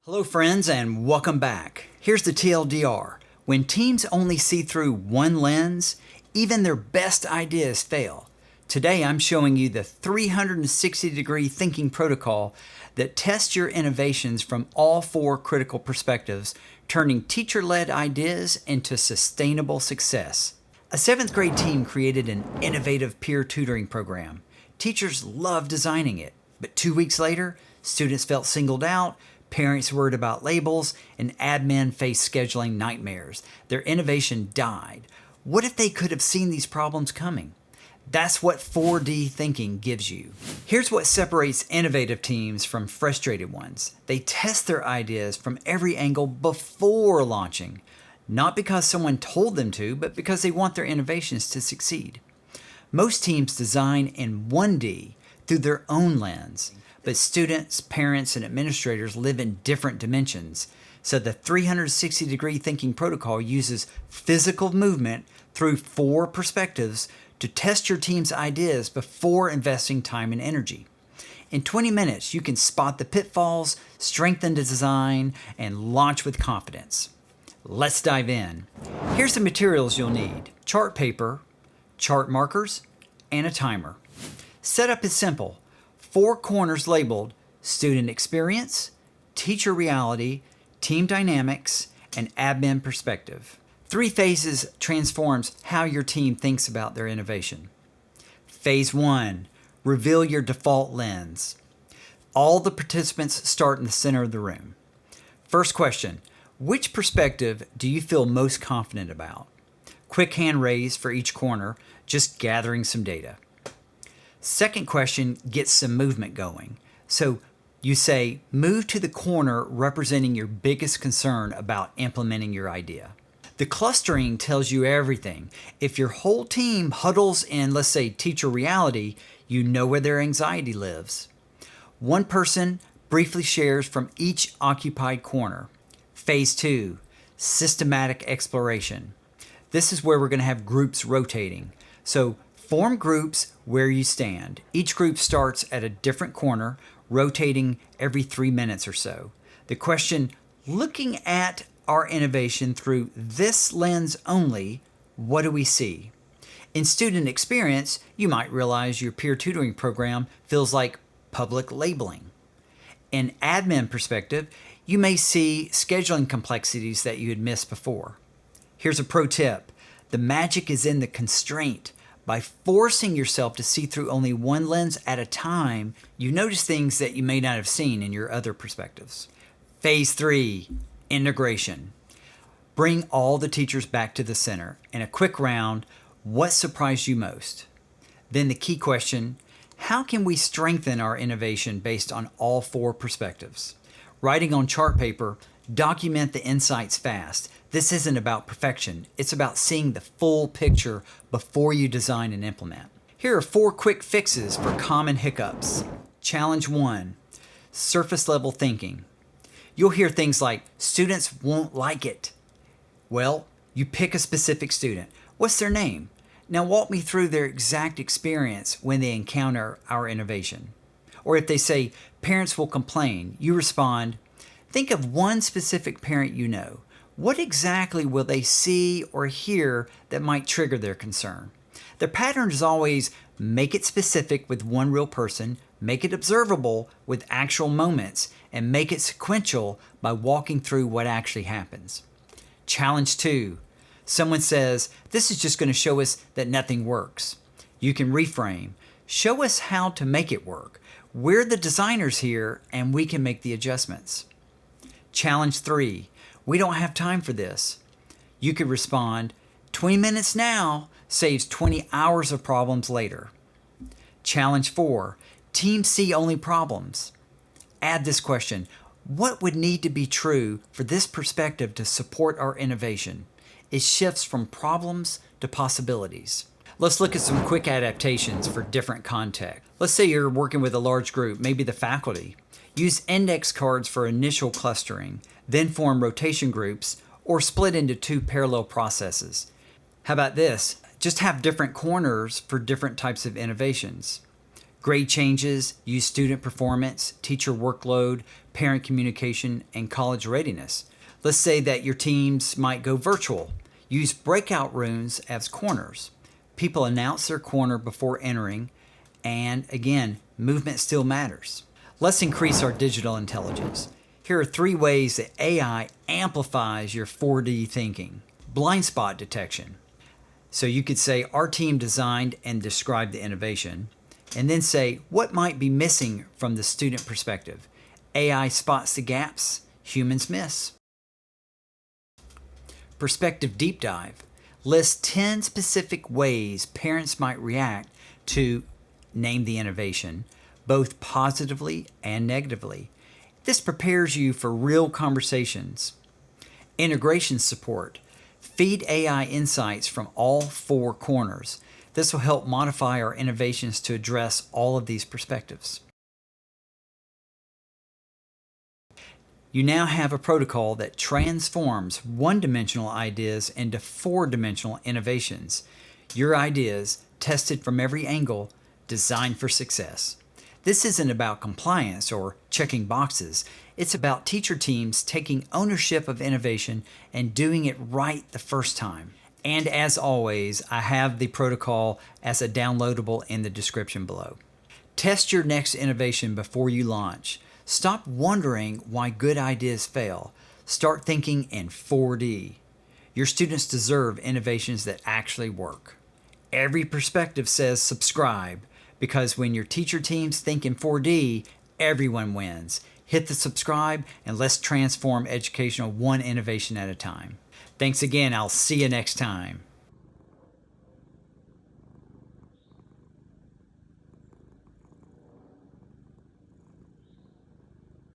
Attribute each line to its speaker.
Speaker 1: Hello friends and welcome back. Here's the TLDR. When teams only see through one lens, even their best ideas fail. Today I'm showing you the 360-degree thinking protocol that tests your innovations from all four critical perspectives, turning teacher-led ideas into sustainable success. A 7th grade team created an innovative peer tutoring program. Teachers loved designing it, but 2 weeks later, students felt singled out, parents worried about labels, and admin faced scheduling nightmares. Their innovation died. What if they could have seen these problems coming? That's what 4D thinking gives you. Here's what separates innovative teams from frustrated ones. They test their ideas from every angle before launching, not because someone told them to, but because they want their innovations to succeed. Most teams design in 1D through their own lens, but students, parents, and administrators live in different dimensions. So the 360-degree thinking protocol uses physical movement through four perspectives to test your team's ideas before investing time and energy. In 20 minutes, you can spot the pitfalls, strengthen the design, and launch with confidence. Let's dive in. Here's the materials you'll need: chart paper, chart markers, and a timer. Setup is simple. 4 corners labeled student experience, teacher reality, team dynamics, and admin perspective. 3 phases transforms how your team thinks about their innovation. Phase 1, reveal your default lens. All the participants start in the center of the room. First question, which perspective do you feel most confident about? Quick hand raise for each corner, just gathering some data. Second question gets some movement going. So you say, move to the corner representing your biggest concern about implementing your idea. The clustering tells you everything. If your whole team huddles in, let's say, teacher reality, you know where their anxiety lives. One person briefly shares from each occupied corner. Phase 2, systematic exploration. This is where we're going to have groups rotating. So form groups where you stand. Each group starts at a different corner, rotating every 3 minutes or so. The question, looking at our innovation through this lens only, what do we see? In student experience, you might realize your peer tutoring program feels like public labeling. In admin perspective, you may see scheduling complexities that you had missed before. Here's a pro tip. The magic is in the constraint. By forcing yourself to see through only one lens at a time, you notice things that you may not have seen in your other perspectives. Phase 3, integration. Bring all the teachers back to the center. In a quick round, what surprised you most? Then the key question, how can we strengthen our innovation based on all 4 perspectives? Writing on chart paper, document the insights fast. This isn't about perfection. It's about seeing the full picture before you design and implement. Here are 4 quick fixes for common hiccups. Challenge 1, surface level thinking. You'll hear things like, students won't like it. Well, you pick a specific student. What's their name? Now walk me through their exact experience when they encounter our innovation. Or if they say, parents will complain, you respond, think of one specific parent you know. What exactly will they see or hear that might trigger their concern? The pattern is always make it specific with one real person, make it observable with actual moments, and make it sequential by walking through what actually happens. Challenge 2. Someone says, this is just going to show us that nothing works. You can reframe. Show us how to make it work. We're the designers here, and we can make the adjustments. Challenge 3. We don't have time for this. You could respond, 20 minutes now saves 20 hours of problems later. Challenge 4. Teams see only problems. Add this question, what would need to be true for this perspective to support our innovation? It shifts from problems to possibilities. Let's look at some quick adaptations for different contexts. Let's say you're working with a large group, maybe the faculty. Use index cards for initial clustering, then form rotation groups or split into 2 parallel processes. How about this? Just have different corners for different types of innovations. Grade changes, use student performance, teacher workload, parent communication, and college readiness. Let's say that your teams might go virtual. Use breakout rooms as corners. People announce their corner before entering, and again, movement still matters. Let's increase our digital intelligence. Here are 3 ways that AI amplifies your 4D thinking. Blind spot detection. So you could say, our team designed and described the innovation, and then say, what might be missing from the student perspective? AI spots the gaps humans miss. Perspective deep dive. List 10 specific ways parents might react to name the innovation, both positively and negatively. This prepares you for real conversations. Integration support. Feed AI insights from all 4 corners. This will help modify our innovations to address all of these perspectives. You now have a protocol that transforms one-dimensional ideas into 4-dimensional innovations. Your ideas, tested from every angle, designed for success. This isn't about compliance or checking boxes. It's about teacher teams taking ownership of innovation and doing it right the first time. And as always, I have the protocol as a downloadable in the description below. Test your next innovation before you launch. Stop wondering why good ideas fail. Start thinking in 4D. Your students deserve innovations that actually work. Every perspective says subscribe, because when your teacher teams think in 4D, everyone wins. Hit the subscribe and let's transform educational one innovation at a time. Thanks again. I'll see you next time.